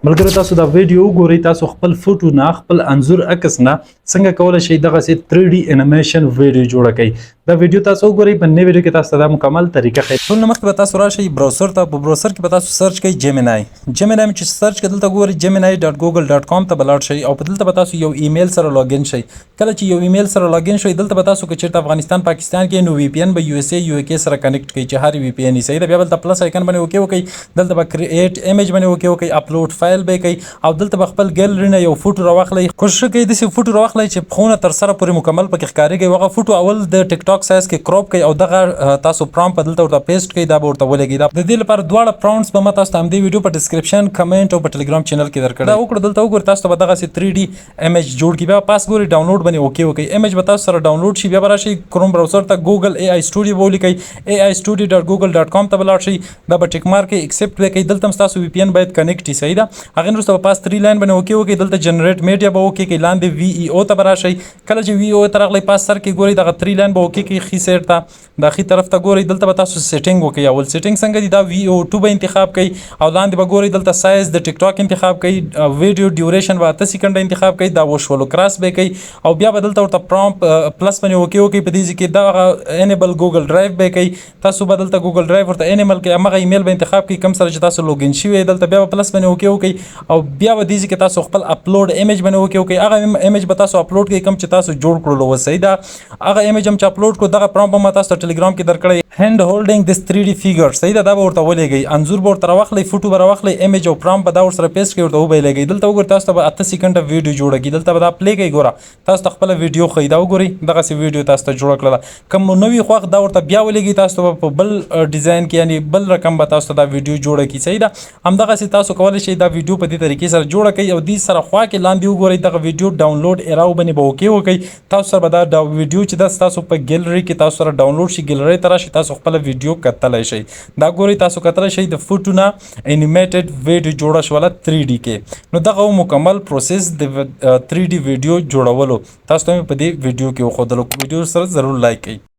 ملګرو تاسو دا ویډیو وګورئ تاسو خپل فوټو نه خپل انځور عکس نه څنګه کولای شئ دغه 3D انیمیشن ویډیو جوړ کړئ دا ویډیو تاسو وګورئ په نوې ویډیو کې تاسو ته مکمل طریقه ښیي ټول نه مخکې به تاسو راشئ براوزر ته په براوزر کې به تاسو سرچ کړئ جیمینای چې سرچ کړئ دلته ګورئ gemini.google.com ته به لاړ شئ او په دلته به تاسو یو ایمیل سره لاګین شئ کله چې یو ایمیل سره لاګین شئ دلته به تاسو که چیرته افغانستان پاکستان کې نو وی پی ان به یو اس ای یو کې سره کنیکټ کړئ چې هر وی پی ان یې صحیح ده بیا بلته پلس آیکن باندې اوکې وکړئ دلته به کریټ ایمیج باندې اوکې وکړئ اپلوډ فایل به کوي او دلته به خپل ګیلري نه یو فوټو راواخلئ کوشش وکړئ داسې فوټو راواخلئ چې پښونه تر سره پورې مکمل پکې ښکارېږي هغه فوټو اول د ټیک ټاک سایز کې کراپ کړئ او دغه تاسو پرامپټ په دلته ورته پیسټ کړئ دا به ورته ولګي د دې لپاره دواړه پرامپټس به ما تاسو ته همدې ویډیو په ډسکرپشن کمنټ او په ټلګرام چینل کې درکړی دا وکړه دلته وګورئ تاسو ته به دغسې 3D ایمیج جوړ کړي بیا پاس ګورئ ډاونلوډ باندې اوکې وکړئ ایمیج به تاسو سره ډاونلوډ شي بیا به راشئ کروم براوزر ته ګوګل اے آی سټوډیو به ولیکئ ai-studio.google.com ته به لاړ شئ دا به ټیک مارک ایکسپټ به کوي دلته هم ستاسو وی پی ان باید کنیکټ وي صحیح ده هغې نه وروسته به پاس 3 لاین باندې اوکې وکړئ دلته جنریټ میډیا به اوکې کړئ لاندې وي ای او ته به راشئ کله چې وي او ته راغلی پاس سر کې ګورئ دغه 3 لاین به اوکې کړئ ښي سایډ ته دا ښي طرف ته ګورئ دلته به تاسو سیټینګ وکړئ اول سیټینګ څنګه دي دا وي او 2 به انتخاب کړئ او لاندې به ګورئ دلته سایز د ټیک ټاک انتخاب کړئ ویډیو ډیوریشن به 8 سیکنډه انتخاب کړئ دا وشولو کراس به کوي او بیا به دلته ورته پرامپ پلس باندې اوکې وکړئ په دې کې دغه انیبل ګوګل ډرایو به کوي تاسو به دلته ګوګل ډرایو ورته انیبل کړئ همغه ایمیل به انتخاب کړئ کوم سره چې تاسو لوګین شوي دلته بیا به پلس باندې اوکې وکړئ او بیا به دې کې تاسو خپل اپلوډ ایمیج باندې اوکې وکړئ هغه ایمیج به تاسو اپلوډ کړئ کوم چې تاسو جوړ کړلو و صحیح ده هغه ایمیج هم چې اپلوډ کړو دغه پرامپ هم تاسو ته ټلګرام کې درکړی هینډ هولډینګ دس 3D فیګر صحیح ده دا به ورته ولېږئ انځور به ورته راواخلئ فوټو به راواخلئ ایمیج او پرامپ به دا ورسره پیسټ کړئ ورته وبه یې لګئ دلته وګورئ تاسو ته به 8 سیکنډه ویډیو جوړه کړي دلته به دا پلی کوي ګوره تاسو ته خپله ویډیو ښیي دا وګورئ دغسې ویډیو تاسو ته جوړه کړله کوم نوي خوښ دا ورته بیا ولېږئ تاسو ته په بل ډیزاین کې یعنې بل رقم به تاسو ته دا ویډیو جوړه کړي صحیح ده همدغسې تاسو کولی شئ دا ویډیو په دې طریقې سره جوړه کړئ او دې سره خوا کې لاندې وګورئ دغه ویډیو ډاونلوډ ایراو باندې به اوکې وکړئ تاسو سره به دا ویډیو چې ده ستاسو په ګیلري کې تاسو سره ډاونلوډ شي ګیلرۍ ته راشئ تاسو خپله ویډیو کتلی شئ دا ګورئ تاسو کتلی شئ د فوټو نه انیمیټډ ویډیو جوړه شوله 3D کې نو دغه مکمل پروسس د 3D ویډیو جوړولو تاسو ته مې په دې ویډیو کې وښودلو ویډیو سره ضرور لایک کړئ